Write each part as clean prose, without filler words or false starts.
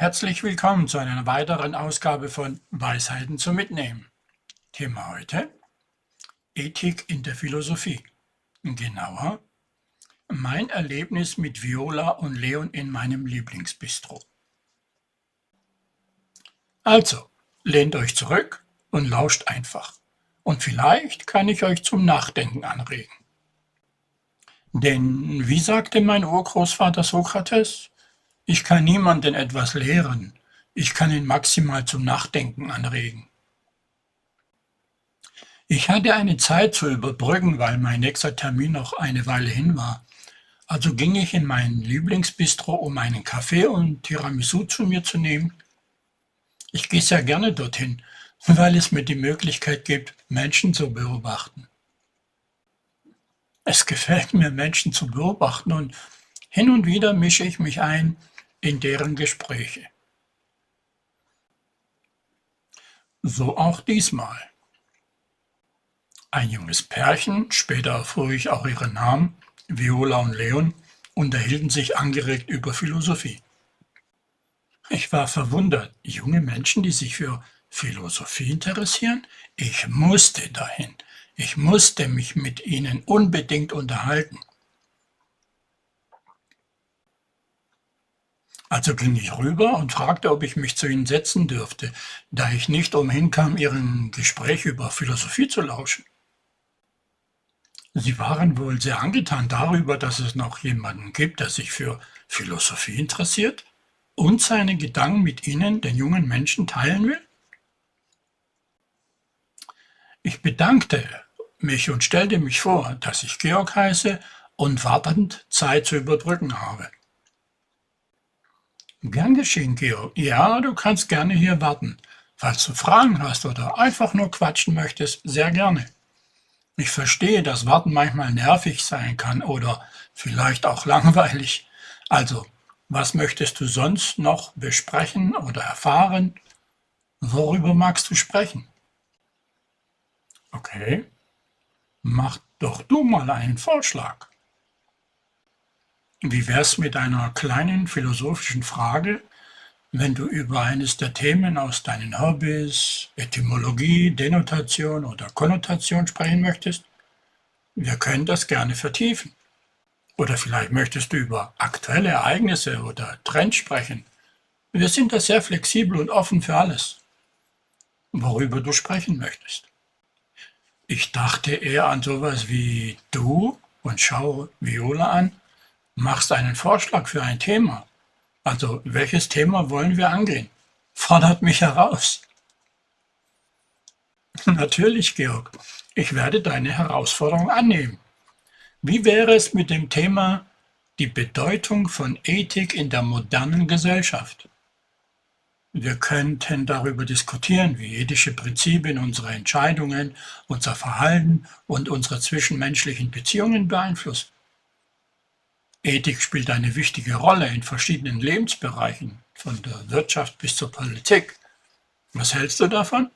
Herzlich willkommen zu einer weiteren Ausgabe von Weisheiten zum Mitnehmen. Thema heute: Ethik in der Philosophie. Genauer, mein Erlebnis mit Viola und Leon in meinem Lieblingsbistro. Also, lehnt euch zurück und lauscht einfach. Und vielleicht kann ich euch zum Nachdenken anregen. Denn wie sagte mein Urgroßvater Sokrates? Ich kann niemanden etwas lehren, ich kann ihn maximal zum Nachdenken anregen. Ich hatte eine Zeit zu überbrücken, weil mein nächster Termin noch eine Weile hin war. Also ging ich in mein Lieblingsbistro, um einen Kaffee und Tiramisu zu mir zu nehmen. Ich gehe sehr gerne dorthin, weil es mir die Möglichkeit gibt, Menschen zu beobachten. Es gefällt mir, Menschen zu beobachten, und hin und wieder mische ich mich ein in deren Gespräche. So auch diesmal. Ein junges Pärchen, später erfuhr ich auch ihren Namen, Viola und Leon, unterhielten sich angeregt über Philosophie. Ich war verwundert. Junge Menschen, die sich für Philosophie interessieren? Ich musste dahin. Ich musste mich mit ihnen unbedingt unterhalten. Also ging ich rüber und fragte, ob ich mich zu ihnen setzen dürfte, da ich nicht umhin kam, ihrem Gespräch über Philosophie zu lauschen. Sie waren wohl sehr angetan darüber, dass es noch jemanden gibt, der sich für Philosophie interessiert und seine Gedanken mit Ihnen, den jungen Menschen, teilen will? Ich bedankte mich und stellte mich vor, dass ich Georg heiße und wartend Zeit zu überbrücken habe. Gern geschehen, Georg. Ja, du kannst gerne hier warten. Falls du Fragen hast oder einfach nur quatschen möchtest, sehr gerne. Ich verstehe, dass Warten manchmal nervig sein kann oder vielleicht auch langweilig. Also, was möchtest du sonst noch besprechen oder erfahren? Worüber magst du sprechen? Okay, mach doch du mal einen Vorschlag. Wie wär's mit einer kleinen philosophischen Frage, wenn du über eines der Themen aus deinen Hobbys, Etymologie, Denotation oder Konnotation sprechen möchtest? Wir können das gerne vertiefen. Oder vielleicht möchtest du über aktuelle Ereignisse oder Trends sprechen. Wir sind da sehr flexibel und offen für alles, worüber du sprechen möchtest. Ich dachte eher an sowas wie du und schau Viola an, machst einen Vorschlag für ein Thema. Also, welches Thema wollen wir angehen? Fordert mich heraus. Natürlich, Georg. Ich werde deine Herausforderung annehmen. Wie wäre es mit dem Thema die Bedeutung von Ethik in der modernen Gesellschaft? Wir könnten darüber diskutieren, wie ethische Prinzipien unsere Entscheidungen, unser Verhalten und unsere zwischenmenschlichen Beziehungen beeinflussen. Ethik spielt eine wichtige Rolle in verschiedenen Lebensbereichen, von der Wirtschaft bis zur Politik. Was hältst du davon?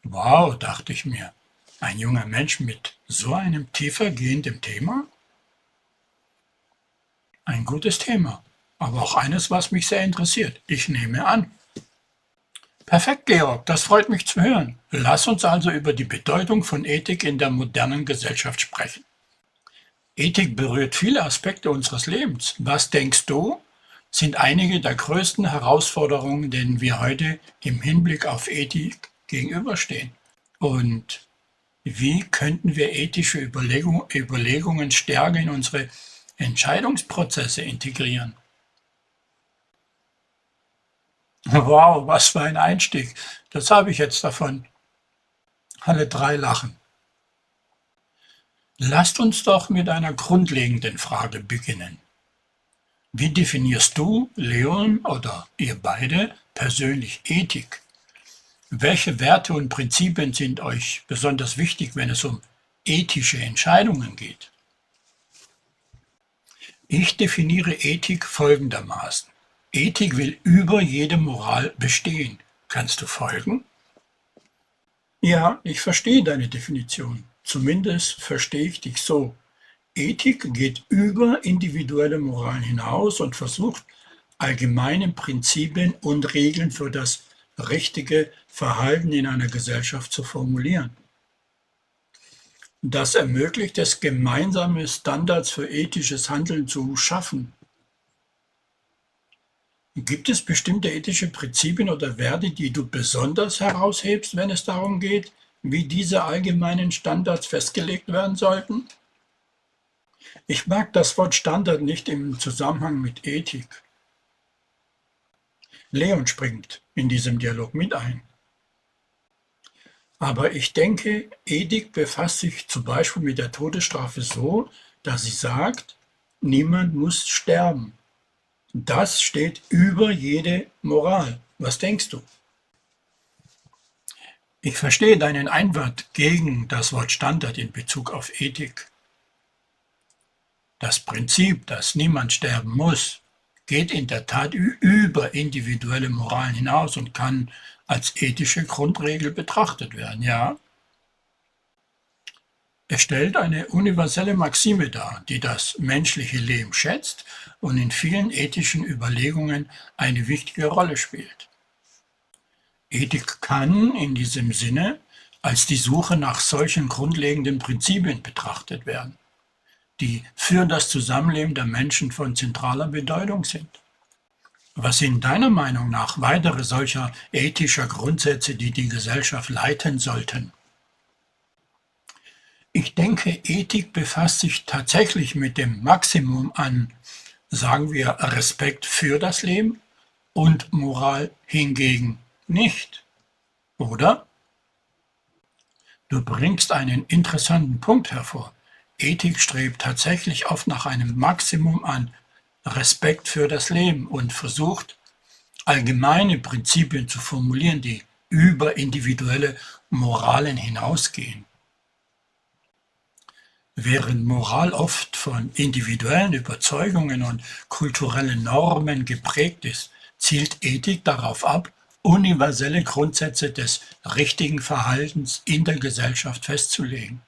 Wow, dachte ich mir, ein junger Mensch mit so einem tiefergehenden Thema? Ein gutes Thema, aber auch eines, was mich sehr interessiert. Ich nehme an. Perfekt, Georg, das freut mich zu hören. Lass uns also über die Bedeutung von Ethik in der modernen Gesellschaft sprechen. Ethik berührt viele Aspekte unseres Lebens. Was denkst du, sind einige der größten Herausforderungen, denen wir heute im Hinblick auf Ethik gegenüberstehen? Und wie könnten wir ethische Überlegungen stärker in unsere Entscheidungsprozesse integrieren? Wow, was für ein Einstieg. Das habe ich jetzt davon. Alle drei lachen. Lasst uns doch mit einer grundlegenden Frage beginnen. Wie definierst du, Leon, oder ihr beide persönlich Ethik? Welche Werte und Prinzipien sind euch besonders wichtig, wenn es um ethische Entscheidungen geht? Ich definiere Ethik folgendermaßen. Ethik will über jede Moral bestehen. Kannst du folgen? Ja, ich verstehe deine Definition. Zumindest verstehe ich dich so. Ethik geht über individuelle Moral hinaus und versucht, allgemeine Prinzipien und Regeln für das richtige Verhalten in einer Gesellschaft zu formulieren. Das ermöglicht es, gemeinsame Standards für ethisches Handeln zu schaffen. Gibt es bestimmte ethische Prinzipien oder Werte, die du besonders heraushebst, wenn es darum geht, wie diese allgemeinen Standards festgelegt werden sollten? Ich mag das Wort Standard nicht im Zusammenhang mit Ethik. Leon springt in diesem Dialog mit ein. Aber ich denke, Ethik befasst sich zum Beispiel mit der Todesstrafe so, dass sie sagt, niemand muss sterben. Das steht über jede Moral. Was denkst du? Ich verstehe deinen Einwand gegen das Wort Standard in Bezug auf Ethik. Das Prinzip, dass niemand sterben muss, geht in der Tat über individuelle Moralen hinaus und kann als ethische Grundregel betrachtet werden, ja. Es stellt eine universelle Maxime dar, die das menschliche Leben schätzt und in vielen ethischen Überlegungen eine wichtige Rolle spielt. Ethik kann in diesem Sinne als die Suche nach solchen grundlegenden Prinzipien betrachtet werden, die für das Zusammenleben der Menschen von zentraler Bedeutung sind. Was sind deiner Meinung nach weitere solcher ethischer Grundsätze, die die Gesellschaft leiten sollten? Ich denke, Ethik befasst sich tatsächlich mit dem Maximum an, sagen wir, Respekt für das Leben und Moral hingegen nicht, oder? Du bringst einen interessanten Punkt hervor. Ethik strebt tatsächlich oft nach einem Maximum an Respekt für das Leben und versucht, allgemeine Prinzipien zu formulieren, die über individuelle Moralen hinausgehen. Während Moral oft von individuellen Überzeugungen und kulturellen Normen geprägt ist, zielt Ethik darauf ab, universelle Grundsätze des richtigen Verhaltens in der Gesellschaft festzulegen.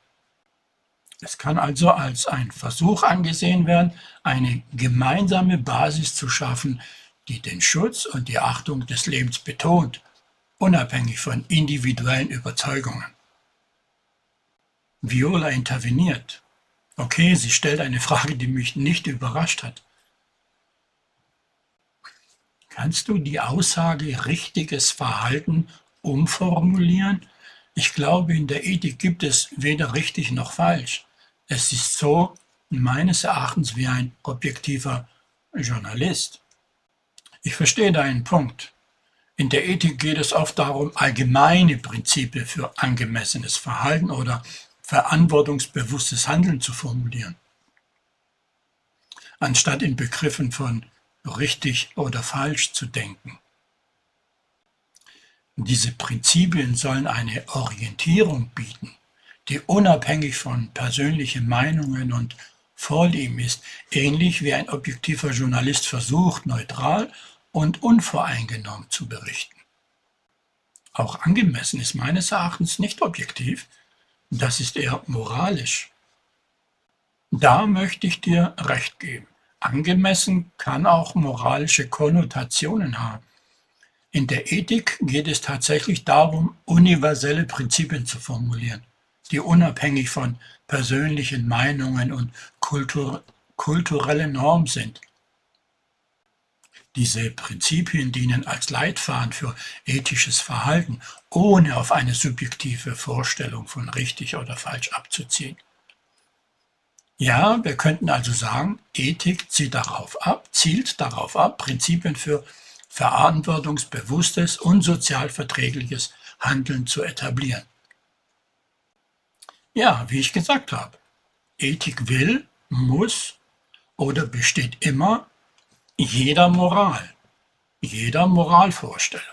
Es kann also als ein Versuch angesehen werden, eine gemeinsame Basis zu schaffen, die den Schutz und die Achtung des Lebens betont, unabhängig von individuellen Überzeugungen. Viola interveniert. Okay, sie stellt eine Frage, die mich nicht überrascht hat. Kannst du die Aussage richtiges Verhalten umformulieren? Ich glaube, in der Ethik gibt es weder richtig noch falsch. Es ist so meines Erachtens wie ein objektiver Journalist. Ich verstehe deinen Punkt. In der Ethik geht es oft darum, allgemeine Prinzipien für angemessenes Verhalten oder verantwortungsbewusstes Handeln zu formulieren, anstatt in Begriffen von richtig oder falsch zu denken. Diese Prinzipien sollen eine Orientierung bieten, die unabhängig von persönlichen Meinungen und Vorlieben ist, ähnlich wie ein objektiver Journalist versucht, neutral und unvoreingenommen zu berichten. Auch angemessen ist meines Erachtens nicht objektiv, das ist eher moralisch. Da möchte ich dir recht geben. Angemessen kann auch moralische Konnotationen haben. In der Ethik geht es tatsächlich darum, universelle Prinzipien zu formulieren, die unabhängig von persönlichen Meinungen und kulturellen Normen sind. Diese Prinzipien dienen als Leitfaden für ethisches Verhalten, ohne auf eine subjektive Vorstellung von richtig oder falsch abzuziehen. Ja, wir könnten also sagen, Ethik zielt darauf ab, Prinzipien für verantwortungsbewusstes und sozial verträgliches Handeln zu etablieren. Ja, wie ich gesagt habe, Ethik will, muss oder besteht immer jeder Moralvorstellung.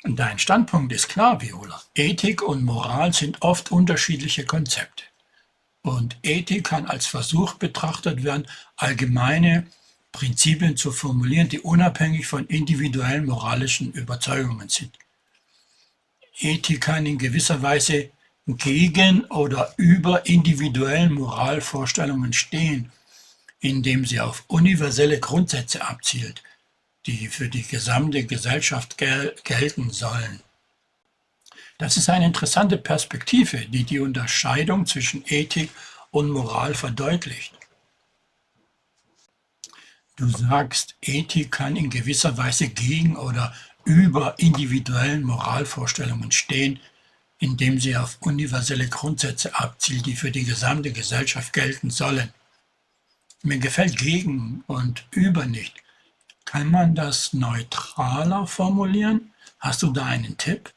Dein Standpunkt ist klar, Viola. Ethik und Moral sind oft unterschiedliche Konzepte. Und Ethik kann als Versuch betrachtet werden, allgemeine Prinzipien zu formulieren, die unabhängig von individuellen moralischen Überzeugungen sind. Ethik kann in gewisser Weise gegen oder über individuellen Moralvorstellungen stehen, indem sie auf universelle Grundsätze abzielt, die für die gesamte Gesellschaft gelten sollen. Das ist eine interessante Perspektive, die die Unterscheidung zwischen Ethik und Moral verdeutlicht. Du sagst, Ethik kann in gewisser Weise gegen oder über individuellen Moralvorstellungen stehen, indem sie auf universelle Grundsätze abzielt, die für die gesamte Gesellschaft gelten sollen. Mir gefällt gegen und über nicht. Kann man das neutraler formulieren? Hast du da einen Tipp?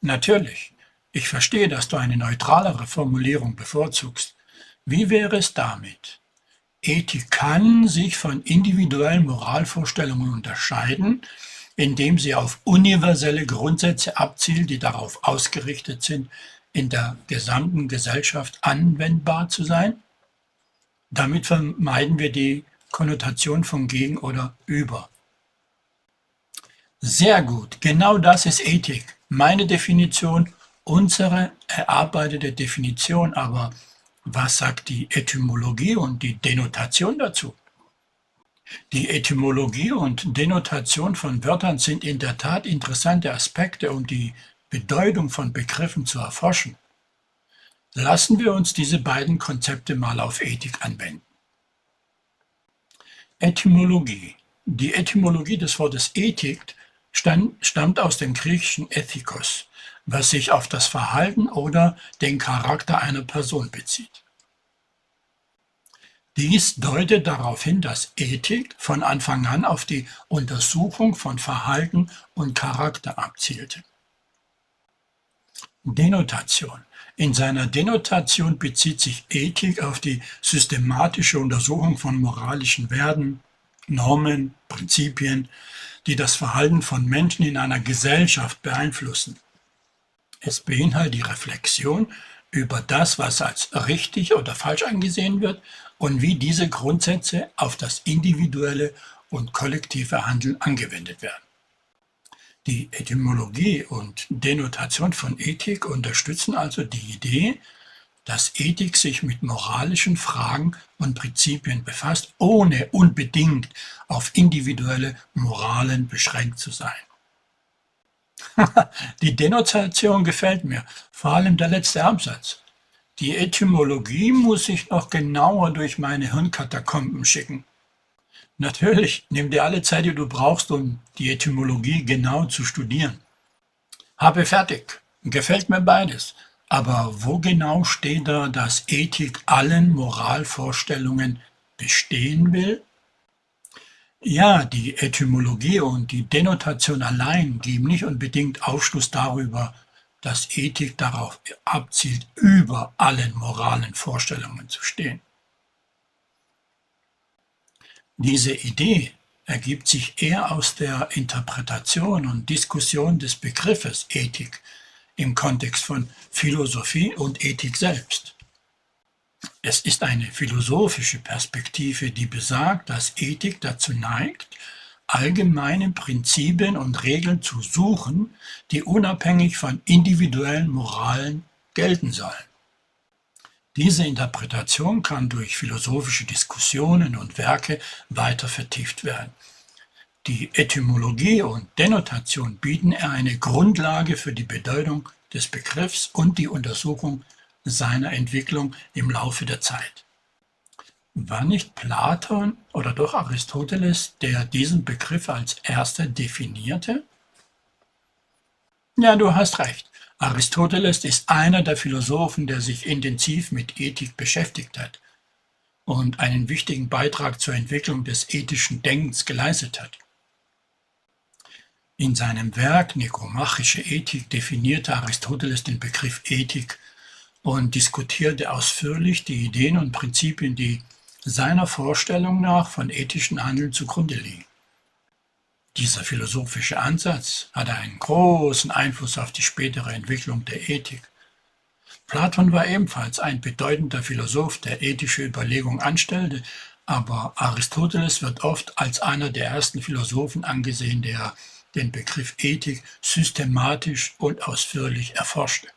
Natürlich. Ich verstehe, dass du eine neutralere Formulierung bevorzugst. Wie wäre es damit? Ethik kann sich von individuellen Moralvorstellungen unterscheiden, indem sie auf universelle Grundsätze abzielt, die darauf ausgerichtet sind, in der gesamten Gesellschaft anwendbar zu sein. Damit vermeiden wir die Konnotation von gegen oder über. Sehr gut, genau das ist Ethik. Meine Definition, unsere erarbeitete Definition, aber was sagt die Etymologie und die Denotation dazu? Die Etymologie und Denotation von Wörtern sind in der Tat interessante Aspekte, um die Bedeutung von Begriffen zu erforschen. Lassen wir uns diese beiden Konzepte mal auf Ethik anwenden. Etymologie. Die Etymologie des Wortes Ethik stammt aus dem griechischen Ethikos, was sich auf das Verhalten oder den Charakter einer Person bezieht. Dies deutet darauf hin, dass Ethik von Anfang an auf die Untersuchung von Verhalten und Charakter abzielte. Denotation. In seiner Denotation bezieht sich Ethik auf die systematische Untersuchung von moralischen Werten, Normen, Prinzipien, die das Verhalten von Menschen in einer Gesellschaft beeinflussen. Es beinhaltet die Reflexion über das, was als richtig oder falsch angesehen wird und wie diese Grundsätze auf das individuelle und kollektive Handeln angewendet werden. Die Etymologie und Denotation von Ethik unterstützen also die Idee, dass Ethik sich mit moralischen Fragen und Prinzipien befasst, ohne unbedingt auf individuelle Moralen beschränkt zu sein. Die Denotation gefällt mir, vor allem der letzte Absatz. Die Etymologie muss ich noch genauer durch meine Hirnkatakomben schicken. Natürlich, nimm dir alle Zeit, die du brauchst, um die Etymologie genau zu studieren. Habe fertig. Gefällt mir beides. Aber wo genau steht da, dass Ethik allen Moralvorstellungen bestehen will? Ja, die Etymologie und die Denotation allein geben nicht unbedingt Aufschluss darüber, dass Ethik darauf abzielt, über allen moralen Vorstellungen zu stehen. Diese Idee ergibt sich eher aus der Interpretation und Diskussion des Begriffes Ethik im Kontext von Philosophie und Ethik selbst. Es ist eine philosophische Perspektive, die besagt, dass Ethik dazu neigt, allgemeine Prinzipien und Regeln zu suchen, die unabhängig von individuellen Moralen gelten sollen. Diese Interpretation kann durch philosophische Diskussionen und Werke weiter vertieft werden. Die Etymologie und Denotation bieten eine Grundlage für die Bedeutung des Begriffs und die Untersuchung seiner Entwicklung im Laufe der Zeit. War nicht Platon oder doch Aristoteles, der diesen Begriff als erster definierte? Ja, du hast recht. Aristoteles ist einer der Philosophen, der sich intensiv mit Ethik beschäftigt hat und einen wichtigen Beitrag zur Entwicklung des ethischen Denkens geleistet hat. In seinem Werk Nikomachische Ethik definierte Aristoteles den Begriff Ethik und diskutierte ausführlich die Ideen und Prinzipien, die seiner Vorstellung nach von ethischen Handeln zugrunde liegen. Dieser philosophische Ansatz hatte einen großen Einfluss auf die spätere Entwicklung der Ethik. Platon war ebenfalls ein bedeutender Philosoph, der ethische Überlegungen anstellte, aber Aristoteles wird oft als einer der ersten Philosophen angesehen, der den Begriff Ethik systematisch und ausführlich erforschte.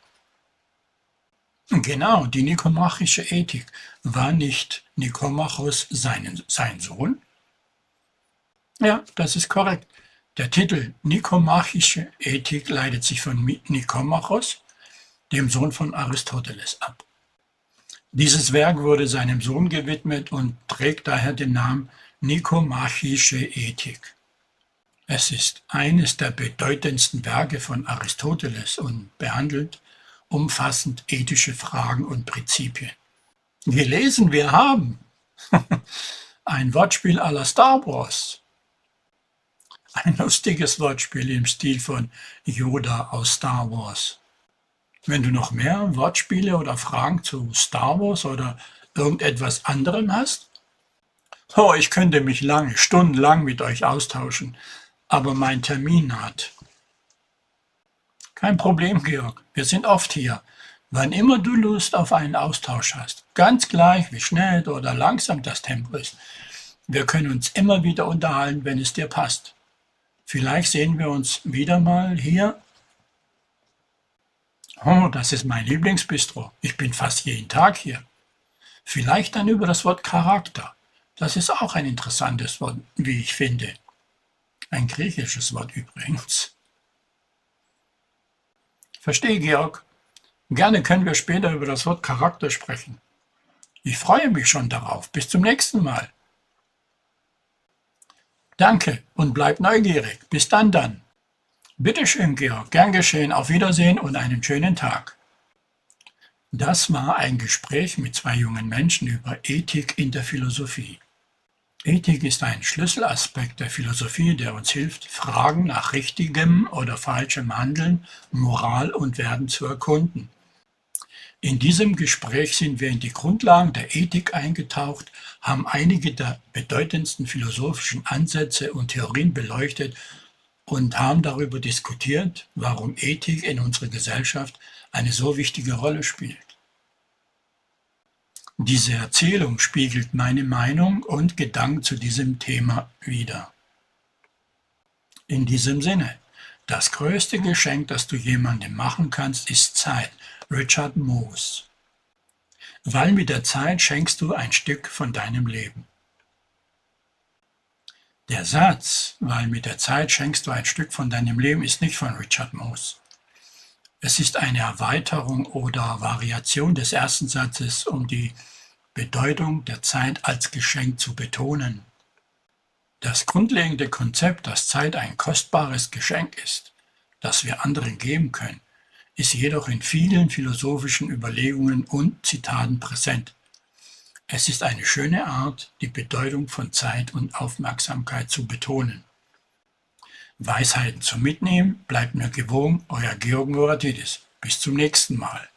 Genau, die nikomachische Ethik. War nicht Nikomachos sein Sohn? Ja, das ist korrekt. Der Titel Nikomachische Ethik leitet sich von Nikomachos, dem Sohn von Aristoteles, ab. Dieses Werk wurde seinem Sohn gewidmet und trägt daher den Namen Nikomachische Ethik. Es ist eines der bedeutendsten Werke von Aristoteles und behandelt umfassend ethische Fragen und Prinzipien. Gelesen wir haben ein Wortspiel à la Star Wars. Ein lustiges Wortspiel im Stil von Yoda aus Star Wars. Wenn du noch mehr Wortspiele oder Fragen zu Star Wars oder irgendetwas anderem hast, oh, ich könnte mich lange, stundenlang mit euch austauschen, aber mein Termin naht. Kein Problem, Georg, wir sind oft hier. Wann immer du Lust auf einen Austausch hast, ganz gleich wie schnell oder langsam das Tempo ist, wir können uns immer wieder unterhalten, wenn es dir passt. Vielleicht sehen wir uns wieder mal hier. Oh, das ist mein Lieblingsbistro. Ich bin fast jeden Tag hier. Vielleicht dann über das Wort Charakter. Das ist auch ein interessantes Wort, wie ich finde. Ein griechisches Wort übrigens. Verstehe, Georg. Gerne können wir später über das Wort Charakter sprechen. Ich freue mich schon darauf. Bis zum nächsten Mal. Danke und bleib neugierig. Bis dann. Bitte schön, Georg. Gern geschehen. Auf Wiedersehen und einen schönen Tag. Das war ein Gespräch mit zwei jungen Menschen über Ethik in der Philosophie. Ethik ist ein Schlüsselaspekt der Philosophie, der uns hilft, Fragen nach richtigem oder falschem Handeln, Moral und Werden zu erkunden. In diesem Gespräch sind wir in die Grundlagen der Ethik eingetaucht, haben einige der bedeutendsten philosophischen Ansätze und Theorien beleuchtet und haben darüber diskutiert, warum Ethik in unserer Gesellschaft eine so wichtige Rolle spielt. Diese Erzählung spiegelt meine Meinung und Gedanken zu diesem Thema wider. In diesem Sinne, das größte Geschenk, das du jemandem machen kannst, ist Zeit. Richard Moos. Weil mit der Zeit schenkst du ein Stück von deinem Leben. Der Satz, weil mit der Zeit schenkst du ein Stück von deinem Leben, ist nicht von Richard Moos. Es ist eine Erweiterung oder Variation des ersten Satzes, um die Bedeutung der Zeit als Geschenk zu betonen. Das grundlegende Konzept, dass Zeit ein kostbares Geschenk ist, das wir anderen geben können, ist jedoch in vielen philosophischen Überlegungen und Zitaten präsent. Es ist eine schöne Art, die Bedeutung von Zeit und Aufmerksamkeit zu betonen. Weisheiten zum Mitnehmen, bleibt mir gewogen, euer Georg Moratidis. Bis zum nächsten Mal.